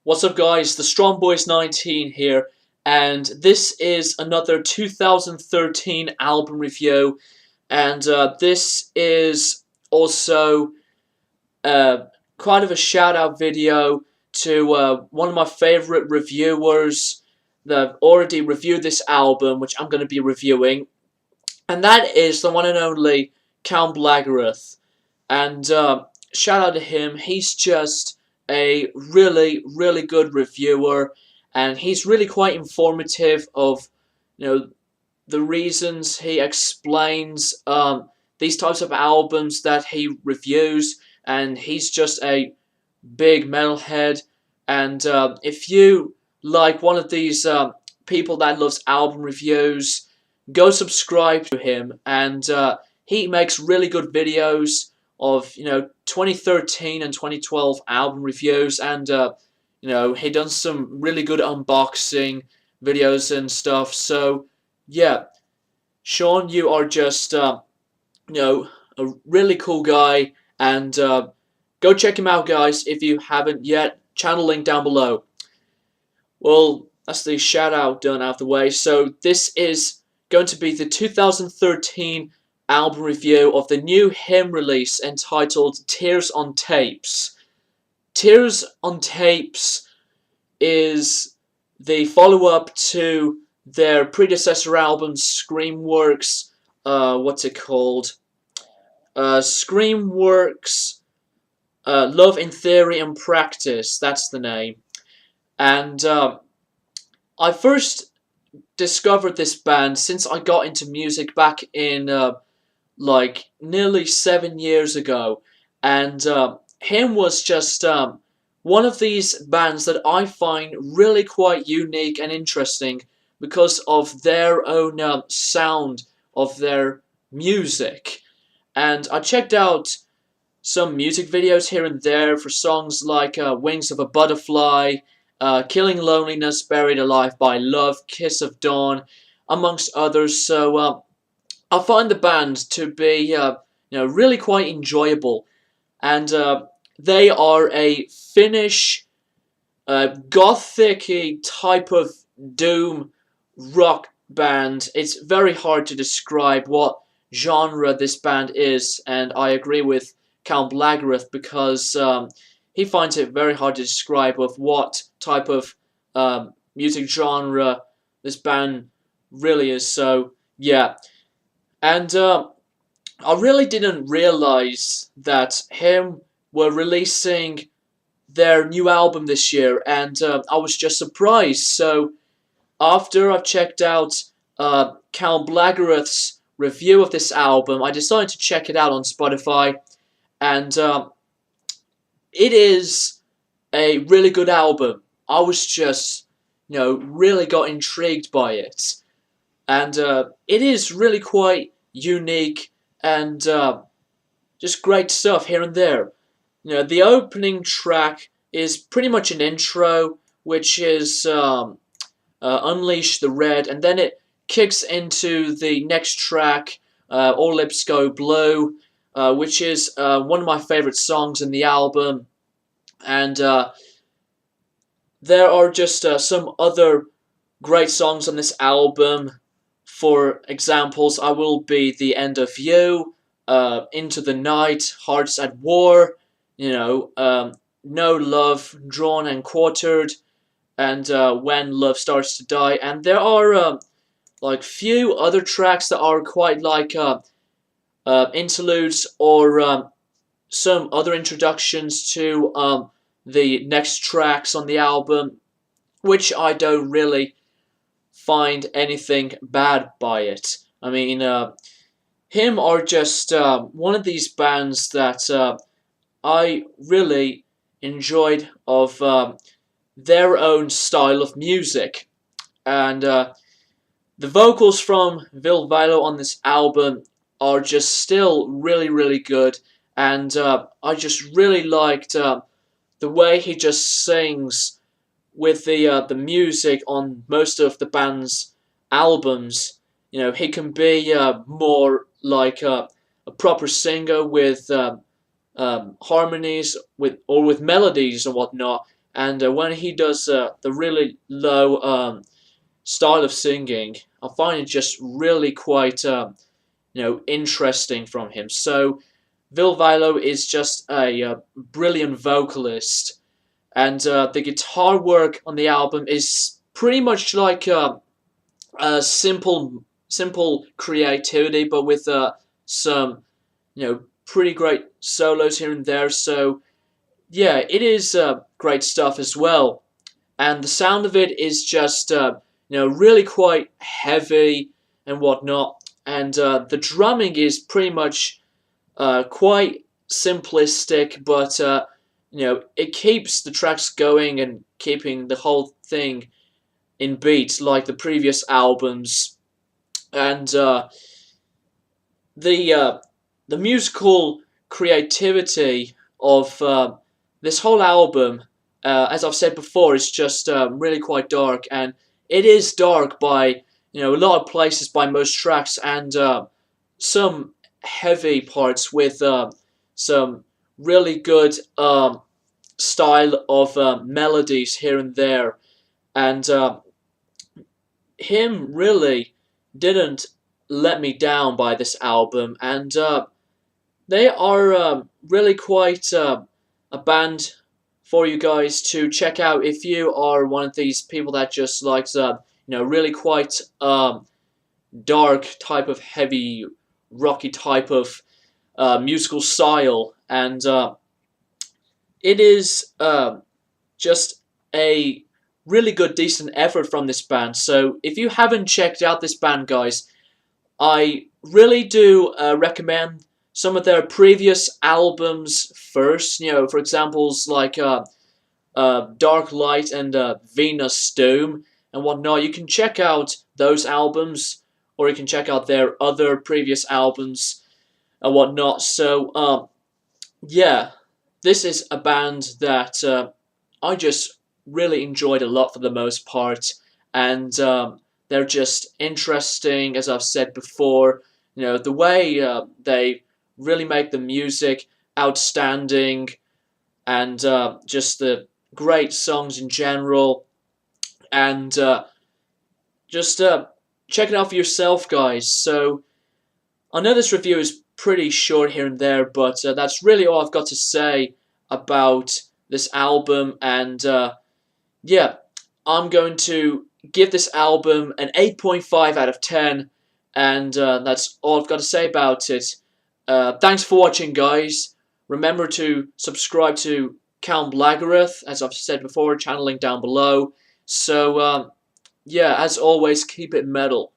What's up, guys? The Strong Boys 19 here, and this is another 2013 album review, and this is also kind of a shout out video to one of my favorite reviewers that already reviewed this album, which I'm going to be reviewing, and that is the one and only CountBlagorath. And shout out to him. He's just a really good reviewer, and he's really quite informative of the reasons he explains these types of albums that he reviews, and he's just a big metalhead. And if you like one of these people that loves album reviews, go subscribe to him. And he makes really good videos of 2013 and 2012 album reviews, and he does some really good unboxing videos and stuff. So yeah, Sean, you are just a really cool guy, and go check him out, guys, if you haven't yet. Channel link down below. Well, that's the shout out done out of the way. So this is going to be the 2013 album review of the new hymn release entitled Tears on Tapes. Tears on Tapes is the follow-up to their predecessor album, Screamworks. What's it called? Screamworks Love in Theory and Practice. That's the name. And I first discovered this band since I got into music back in like nearly 7 years ago, and him was just one of these bands that I find really quite unique and interesting because of their own sound of their music. And I checked out some music videos here and there for songs like Wings of a Butterfly, Killing Loneliness, Buried Alive by Love, Kiss of Dawn, amongst others. So I find the band to be really quite enjoyable, and they are a Finnish gothic-y type of doom rock band. It's very hard to describe what genre this band is, and I agree with CountBlagorath because he finds it very hard to describe of what type of music genre this band really is. So yeah. And I really didn't realize that him were releasing their new album this year, and I was just surprised. So after I've checked out CountBlagorath's review of this album, I decided to check it out on Spotify, and it is a really good album. I was just, really got intrigued by it. And it is really quite unique and just great stuff here and there. The opening track is pretty much an intro, which is Unleash the Red, and then it kicks into the next track, All Lips Go Blue, which is one of my favorite songs in the album. And there are just some other great songs on this album. For examples, I Will Be the End of You, Into the Night, Hearts at War, No Love, Drawn and Quartered, and When Love Starts to Die. And there are like few other tracks that are quite like interludes or some other introductions to the next tracks on the album, which I don't really find anything bad by it. I mean, him are just one of these bands that I really enjoyed of their own style of music. And the vocals from Vil Valo on this album are just still really good, and I just really liked the way he just sings with the music on most of the band's albums. He can be more like a proper singer with harmonies with melodies and whatnot, and when he does the really low style of singing, I find it just really quite interesting from him. So Vil Vilo is just a brilliant vocalist, and the guitar work on the album is pretty much like a simple creativity, but with some pretty great solos here and there. So yeah, it is great stuff as well, and the sound of it is just really quite heavy and whatnot, and the drumming is pretty much quite simplistic, but it keeps the tracks going and keeping the whole thing in beat like the previous albums, and the musical creativity of this whole album, as I've said before, is just really quite dark, and it is dark by a lot of places, by most tracks, and some heavy parts with some really good style of melodies here and there, and him really didn't let me down by this album, and they are really quite a band for you guys to check out if you are one of these people that just likes really quite dark type of heavy rocky type of musical style, and it is just a really good decent effort from this band. So if you haven't checked out this band, guys, I really do recommend some of their previous albums first. For examples like Dark Light and Venus Doom and whatnot. You can check out those albums, or you can check out their other previous albums and whatnot. So yeah, this is a band that I just really enjoyed a lot for the most part, and they're just interesting, as I've said before. The way they really make the music outstanding, and just the great songs in general, and just check it out for yourself, guys. So I know this review is pretty short here and there, but that's really all I've got to say about this album, and yeah, I'm going to give this album an 8.5 out of 10, and that's all I've got to say about it. Thanks for watching, guys. Remember to subscribe to CountBlagorath, as I've said before, channel link down below. So yeah, as always, keep it metal.